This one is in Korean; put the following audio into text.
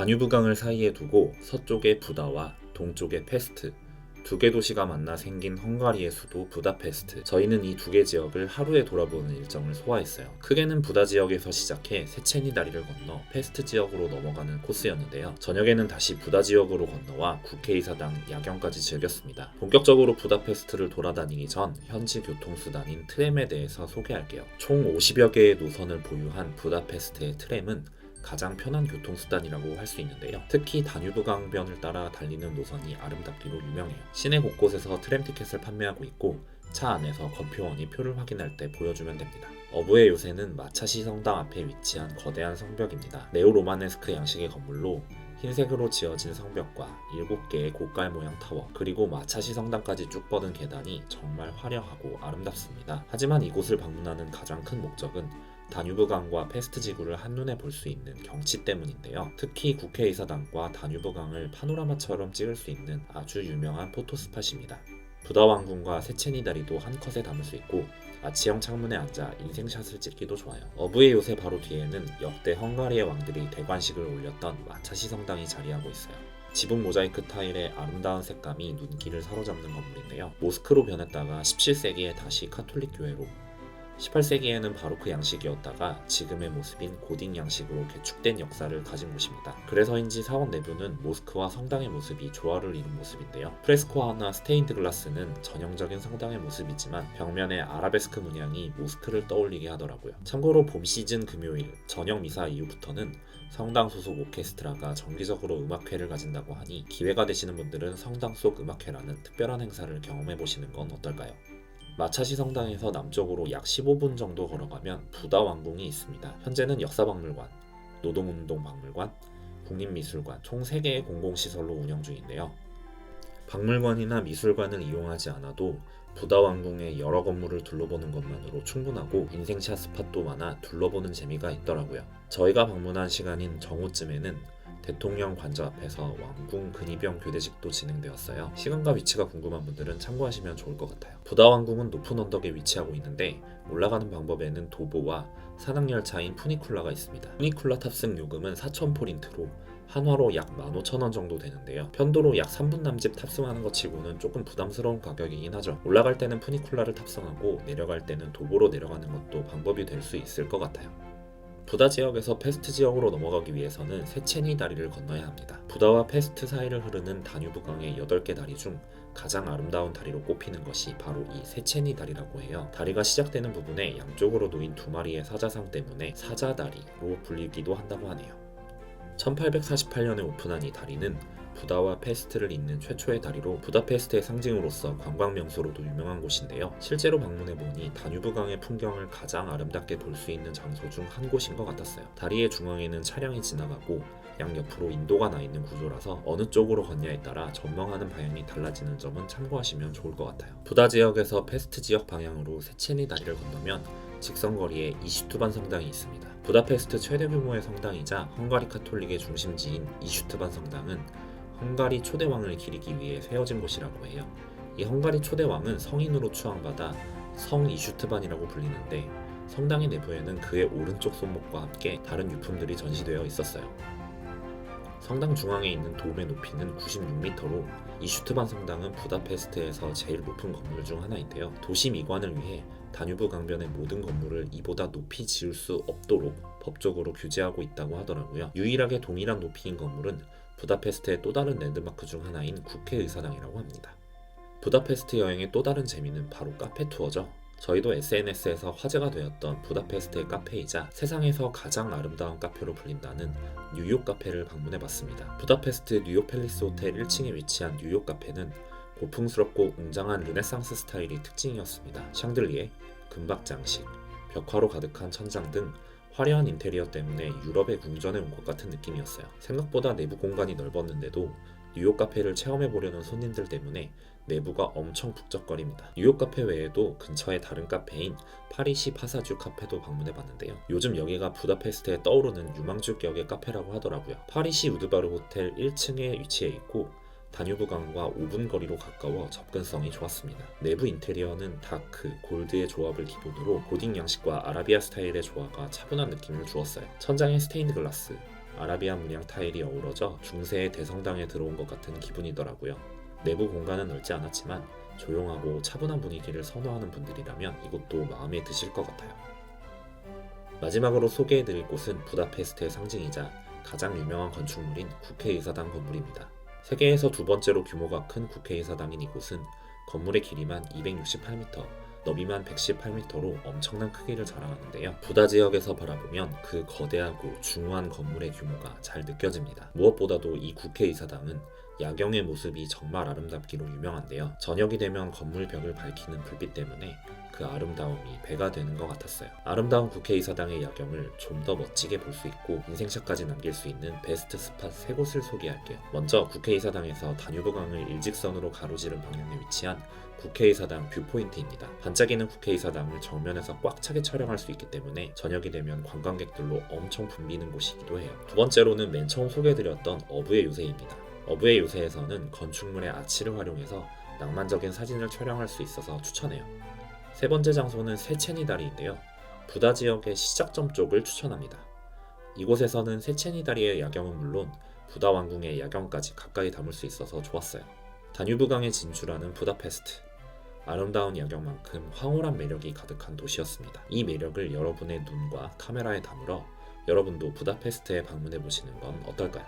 다뉴브강을 사이에 두고 서쪽에 부다와 동쪽에 페스트, 두 개 도시가 만나 생긴 헝가리의 수도 부다페스트. 저희는 이 두 개 지역을 하루에 돌아보는 일정을 소화했어요. 크게는 부다 지역에서 시작해 세체니 다리를 건너 페스트 지역으로 넘어가는 코스였는데요. 저녁에는 다시 부다 지역으로 건너와 국회의사당 야경까지 즐겼습니다. 본격적으로 부다페스트를 돌아다니기 전 현지 교통수단인 트램에 대해서 소개할게요. 총 50여 개의 노선을 보유한 부다페스트의 트램은 가장 편한 교통수단이라고 할 수 있는데요. 특히 다뉴브 강변을 따라 달리는 노선이 아름답기로 유명해요. 시내 곳곳에서 트램 티켓을 판매하고 있고 차 안에서 검표원이 표를 확인할 때 보여주면 됩니다. 어부의 요새는 마차시 성당 앞에 위치한 거대한 성벽입니다. 네오로마네스크 양식의 건물로 흰색으로 지어진 성벽과 7개의 고깔 모양 타워, 그리고 마차시 성당까지 쭉 뻗은 계단이 정말 화려하고 아름답습니다. 하지만 이곳을 방문하는 가장 큰 목적은 다뉴브강과 페스트 지구를 한눈에 볼 수 있는 경치 때문인데요. 특히 국회의사당과 다뉴브강을 파노라마처럼 찍을 수 있는 아주 유명한 포토스팟입니다. 부다 왕궁과 세체니 다리도 한 컷에 담을 수 있고 아치형 창문에 앉아 인생샷을 찍기도 좋아요. 어부의 요새 바로 뒤에는 역대 헝가리의 왕들이 대관식을 올렸던 마차시 성당이 자리하고 있어요. 지붕 모자이크 타일의 아름다운 색감이 눈길을 사로잡는 건물인데요. 모스크로 변했다가 17세기에 다시 카톨릭 교회로, 18세기에는 바로크 양식이었다가 지금의 모습인 고딕 양식으로 개축된 역사를 가진 곳입니다. 그래서인지 사원 내부는 모스크와 성당의 모습이 조화를 이룬 모습인데요. 프레스코화나 스테인드 글라스는 전형적인 성당의 모습이지만 벽면의 아라베스크 문양이 모스크를 떠올리게 하더라고요. 참고로 봄 시즌 금요일 저녁 미사 이후부터는 성당 소속 오케스트라가 정기적으로 음악회를 가진다고 하니 기회가 되시는 분들은 성당 속 음악회라는 특별한 행사를 경험해 보시는 건 어떨까요? 마차시 성당에서 남쪽으로 약 15분 정도 걸어가면 부다 왕궁이 있습니다. 현재는 역사박물관, 노동운동박물관, 국립미술관 총 3개의 공공시설로 운영 중인데요. 박물관이나 미술관을 이용하지 않아도 부다 왕궁의 여러 건물을 둘러보는 것만으로 충분하고 인생샷 스팟도 많아 둘러보는 재미가 있더라고요. 저희가 방문한 시간인 정오쯤에는 대통령 관저 앞에서 왕궁 근위병 교대식도 진행되었어요. 시간과 위치가 궁금한 분들은 참고하시면 좋을 것 같아요. 부다 왕궁은 높은 언덕에 위치하고 있는데 올라가는 방법에는 도보와 산악열차인 푸니쿨라가 있습니다. 푸니쿨라 탑승 요금은 4,000포린트로 한화로 약 15,000원 정도 되는데요. 편도로 약 3분 남짓 탑승하는 것 치고는 조금 부담스러운 가격이긴 하죠. 올라갈 때는 푸니쿨라를 탑승하고 내려갈 때는 도보로 내려가는 것도 방법이 될 수 있을 것 같아요. 부다 지역에서 페스트 지역으로 넘어가기 위해서는 세체니 다리를 건너야 합니다. 부다와 페스트 사이를 흐르는 다뉴브강의 8개 다리 중 가장 아름다운 다리로 꼽히는 것이 바로 이 세체니 다리라고 해요. 다리가 시작되는 부분에 양쪽으로 놓인 2마리의 사자상 때문에 사자다리로 불리기도 한다고 하네요. 1848년에 오픈한 이 다리는 부다와 페스트를 잇는 최초의 다리로 부다페스트의 상징으로서 관광명소로도 유명한 곳인데요. 실제로 방문해보니 다뉴브강의 풍경을 가장 아름답게 볼 수 있는 장소 중 한 곳인 것 같았어요. 다리의 중앙에는 차량이 지나가고 양옆으로 인도가 나 있는 구조라서 어느 쪽으로 걷냐에 따라 전망하는 방향이 달라지는 점은 참고하시면 좋을 것 같아요. 부다 지역에서 페스트 지역 방향으로 세체니 다리를 건너면 직선거리에 이슈투반 성당이 있습니다. 부다페스트 최대 규모의 성당이자 헝가리 카톨릭의 중심지인 이슈투반 성당은 헝가리 초대왕을 기리기 위해 세워진 곳이라고 해요. 이 헝가리 초대왕은 성인으로 추앙받아 성 이슈트반이라고 불리는데 성당의 내부에는 그의 오른쪽 손목과 함께 다른 유품들이 전시되어 있었어요. 성당 중앙에 있는 돔의 높이는 96m로 이슈트반 성당은 부다페스트에서 제일 높은 건물 중 하나인데요. 도시 미관을 위해 다뉴브 강변의 모든 건물을 이보다 높이 지을 수 없도록 법적으로 규제하고 있다고 하더라고요. 유일하게 동일한 높이인 건물은 부다페스트의 또 다른 랜드마크 중 하나인 국회의사당이라고 합니다. 부다페스트 여행의 또 다른 재미는 바로 카페 투어죠. 저희도 SNS에서 화제가 되었던 부다페스트의 카페이자 세상에서 가장 아름다운 카페로 불린다는 뉴욕 카페를 방문해봤습니다. 부다페스트 뉴욕 팰리스 호텔 1층에 위치한 뉴욕 카페는 고풍스럽고 웅장한 르네상스 스타일이 특징이었습니다. 샹들리에, 금박 장식, 벽화로 가득한 천장 등 화려한 인테리어 때문에 유럽의 궁전에 온 것 같은 느낌이었어요. 생각보다 내부 공간이 넓었는데도 뉴욕 카페를 체험해보려는 손님들 때문에 내부가 엄청 북적거립니다. 뉴욕 카페 외에도 근처의 다른 카페인 파리시 파사주 카페도 방문해봤는데요. 요즘 여기가 부다페스트에 떠오르는 유망주격의 카페라고 하더라고요. 파리시 우드바르 호텔 1층에 위치해 있고 다뉴브강과 5분 거리로 가까워 접근성이 좋았습니다. 내부 인테리어는 다크, 골드의 조합을 기본으로 고딕 양식과 아라비아 스타일의 조화가 차분한 느낌을 주었어요. 천장에 스테인드 글라스, 아라비안 문양 타일이 어우러져 중세의 대성당에 들어온 것 같은 기분이더라고요. 내부 공간은 넓지 않았지만 조용하고 차분한 분위기를 선호하는 분들이라면 이곳도 마음에 드실 것 같아요. 마지막으로 소개해드릴 곳은 부다페스트의 상징이자 가장 유명한 건축물인 국회의사당 건물입니다. 세계에서 두 번째로 규모가 큰 국회의사당인 이곳은 건물의 길이만 268m, 너비만 118m로 엄청난 크기를 자랑하는데요. 부다 지역에서 바라보면 그 거대하고 중후한 건물의 규모가 잘 느껴집니다. 무엇보다도 이 국회의사당은 야경의 모습이 정말 아름답기로 유명한데요. 저녁이 되면 건물 벽을 밝히는 불빛 때문에 그 아름다움이 배가 되는 것 같았어요. 아름다운 국회의사당의 야경을 좀 더 멋지게 볼 수 있고 인생샷까지 남길 수 있는 베스트 스팟 3곳을 소개할게요. 먼저 국회의사당에서 다뉴브강을 일직선으로 가로지른 방향에 위치한 국회의사당 뷰포인트입니다. 반짝이는 국회의사당을 정면에서 꽉 차게 촬영할 수 있기 때문에 저녁이 되면 관광객들로 엄청 붐비는 곳이기도 해요. 두 번째로는 맨 처음 소개해드렸던 어부의 요새입니다. 어부의 요새에서는 건축물의 아치를 활용해서 낭만적인 사진을 촬영할 수 있어서 추천해요. 세 번째 장소는 세체니 다리인데요. 부다 지역의 시작점 쪽을 추천합니다. 이곳에서는 세체니 다리의 야경은 물론 부다 왕궁의 야경까지 가까이 담을 수 있어서 좋았어요. 다뉴브강에 진출하는 부다페스트. 아름다운 야경만큼 황홀한 매력이 가득한 도시였습니다. 이 매력을 여러분의 눈과 카메라에 담으러 여러분도 부다페스트에 방문해 보시는 건 어떨까요?